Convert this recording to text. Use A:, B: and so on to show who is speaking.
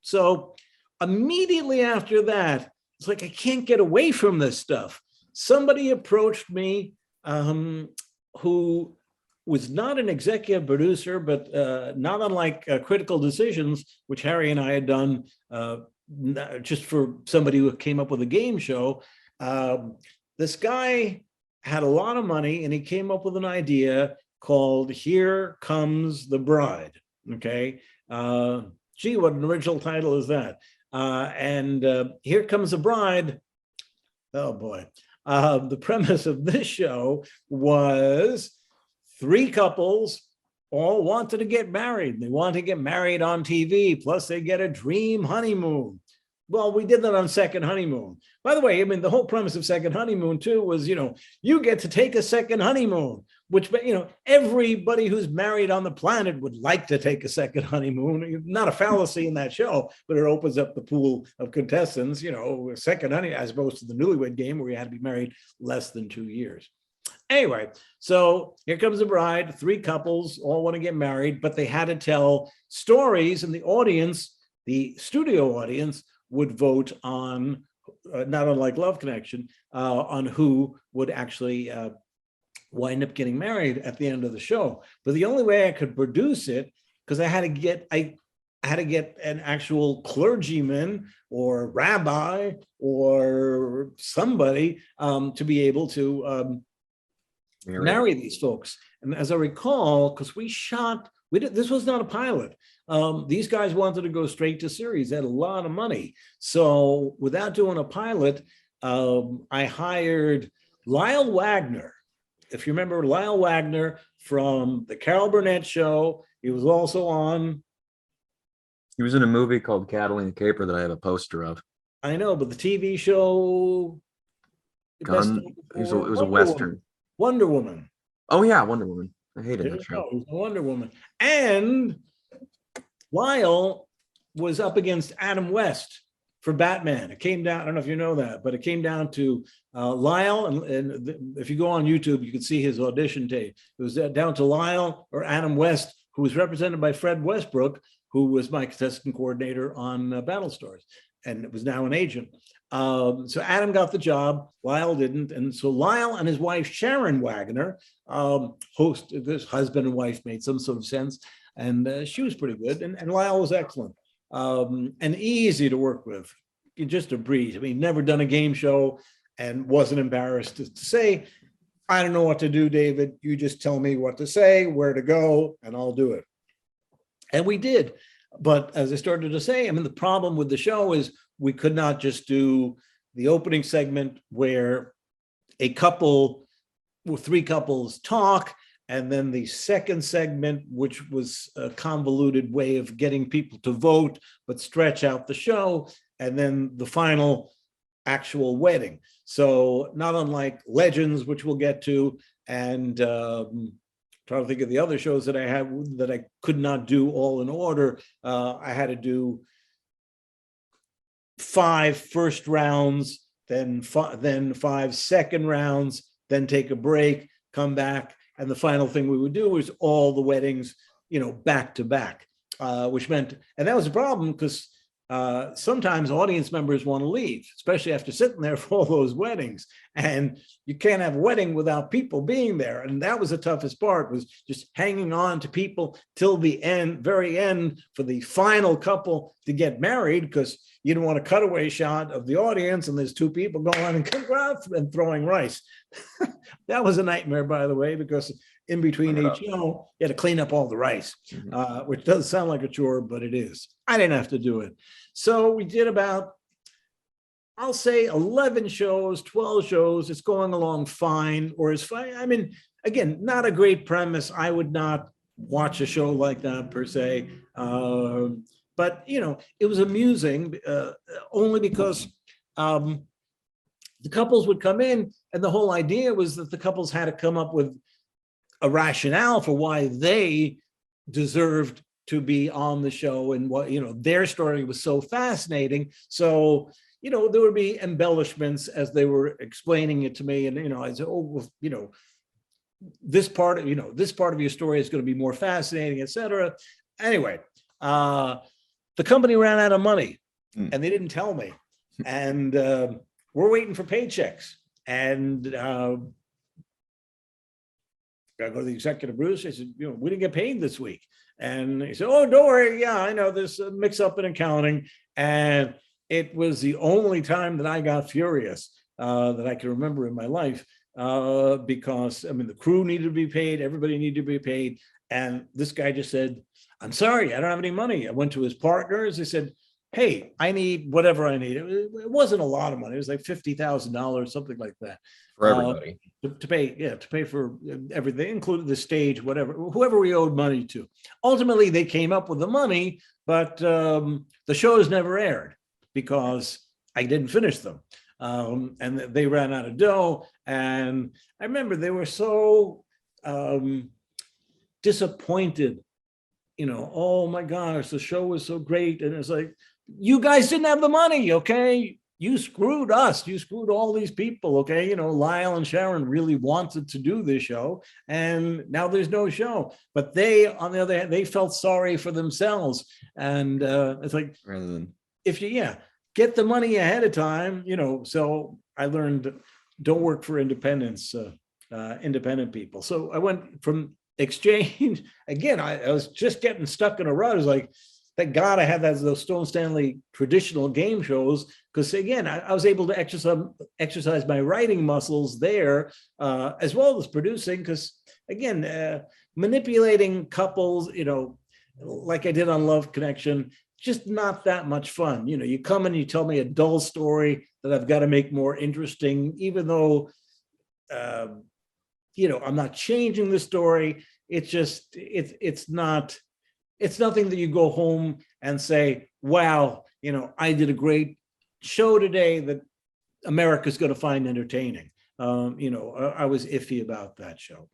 A: So immediately after that, it's like, I can't get away from this stuff. Somebody approached me who was not an executive producer, but not unlike Critical Decisions, which Harry and I had done just for somebody who came up with a game show. This guy had a lot of money, and he came up with an idea called Here Comes the Bride. Okay. Gee, what an original title is that? Here Comes the Bride. Oh boy. The premise of this show was 3 couples all wanted to get married. They wanted to get married on TV, plus they get a dream honeymoon. Well, we did that on Second Honeymoon. By the way, I mean, the whole premise of Second Honeymoon too was, you get to take a second honeymoon, which, everybody who's married on the planet would like to take a second honeymoon. Not a fallacy in that show, but it opens up the pool of contestants, second honeymoon, as opposed to the Newlywed Game where you had to be married less than 2 years. Anyway, so Here Comes the Bride, 3 couples all want to get married, but they had to tell stories, and the audience, the studio audience, would vote on, not unlike Love Connection, on who would actually wind up getting married at the end of the show. But the only way I could produce it, because I had to get an actual clergyman or rabbi or somebody to be able to marry these folks. And as I recall, because this was not a pilot. These guys wanted to go straight to series. They had a lot of money. So without doing a pilot, I hired Lyle Wagner. If you remember Lyle Wagner from the Carol Burnett show, he was also on.
B: He was in a movie called Catalina Caper that I have a poster of.
A: I know, but the TV show.
B: It was a Western.
A: Wonder Woman.
B: Oh yeah, Wonder Woman. I hated that show.
A: Wonder Woman. And Lyle was up against Adam West for Batman. It came down, I don't know if you know that, but it came down to Lyle, and if you go on YouTube, you can see his audition tape. It was down to Lyle or Adam West, who was represented by Fred Westbrook, who was my contestant coordinator on Battlestars, and it was now an agent. So Adam got the job, Lyle didn't. And so Lyle and his wife, Sharon Wagner, this husband and wife made some sort of sense. And she was pretty good. And Lyle was excellent and easy to work with. Just a breeze. I mean, never done a game show and wasn't embarrassed to say, I don't know what to do, David. You just tell me what to say, where to go, and I'll do it. And we did. But as I started to say, I mean, the problem with the show is we could not just do the opening segment where a couple or 3 couples talk, and then the second segment, which was a convoluted way of getting people to vote, but stretch out the show, and then the final actual wedding. So not unlike Legends, which we'll get to, and trying to think of the other shows that I had that I could not do all in order. I had to do 5 first rounds, then 5 second rounds, then take a break, come back. And the final thing we would do was all the weddings, back to back, which meant, and that was a problem because sometimes audience members want to leave, especially after sitting there for all those weddings. And you can't have a wedding without people being there. And that was the toughest part, was just hanging on to people till the end, very end, for the final couple to get married, because you don't want a cutaway shot of the audience and there's 2 people going on and congrats and throwing rice. That was a nightmare, by the way, because in between each show, you had to clean up all the rice, which does sound like a chore, but it is. I didn't have to do it. So we did about, I'll say 11 shows, 12 shows. It's going along fine, or as fine. I mean, again, not a great premise. I would not watch a show like that per se. But, it was amusing only because the couples would come in, and the whole idea was that the couples had to come up with a rationale for why they deserved to be on the show, and what, their story was so fascinating. So, there would be embellishments as they were explaining it to me. And, I said, oh, well, this part of your story is going to be more fascinating, etc. Anyway, the company ran out of money
B: Hmm.
A: and they didn't tell me. And we're waiting for paychecks. And I go to the executive producer. I said, we didn't get paid this week. And he said, oh, don't worry. Yeah, I know there's a mix up in accounting. And it was the only time that I got furious that I can remember in my life because, I mean, the crew needed to be paid. Everybody needed to be paid. And this guy just said, I'm sorry, I don't have any money. I went to his partners. They said, hey, I need whatever I need. It wasn't a lot of money. It was like $50,000, something like that.
B: For everybody.
A: To pay for everything, including the stage, whoever we owed money to. Ultimately, they came up with the money, but the shows never aired because I didn't finish them. And they ran out of dough. And I remember they were so disappointed, oh my gosh, the show was so great. And it's like, you guys didn't have the money, okay? You screwed us. You screwed all these people, okay? Lyle and Sharon really wanted to do this show, and now there's no show. But they, on the other hand, they felt sorry for themselves. And it's like, rather than if you, get the money ahead of time, So I learned, don't work for independent people. So I went from exchange again. I was just getting stuck in a rut. I was like, thank God I had those Stone Stanley traditional game shows, because again, I was able to exercise my writing muscles there, as well as producing. Because again, manipulating couples, like I did on Love Connection, just not that much fun. You come and you tell me a dull story that I've got to make more interesting, even though, I'm not changing the story. It's just, it's nothing that you go home and say, wow, I did a great show today that America's going to find entertaining. I was iffy about that show.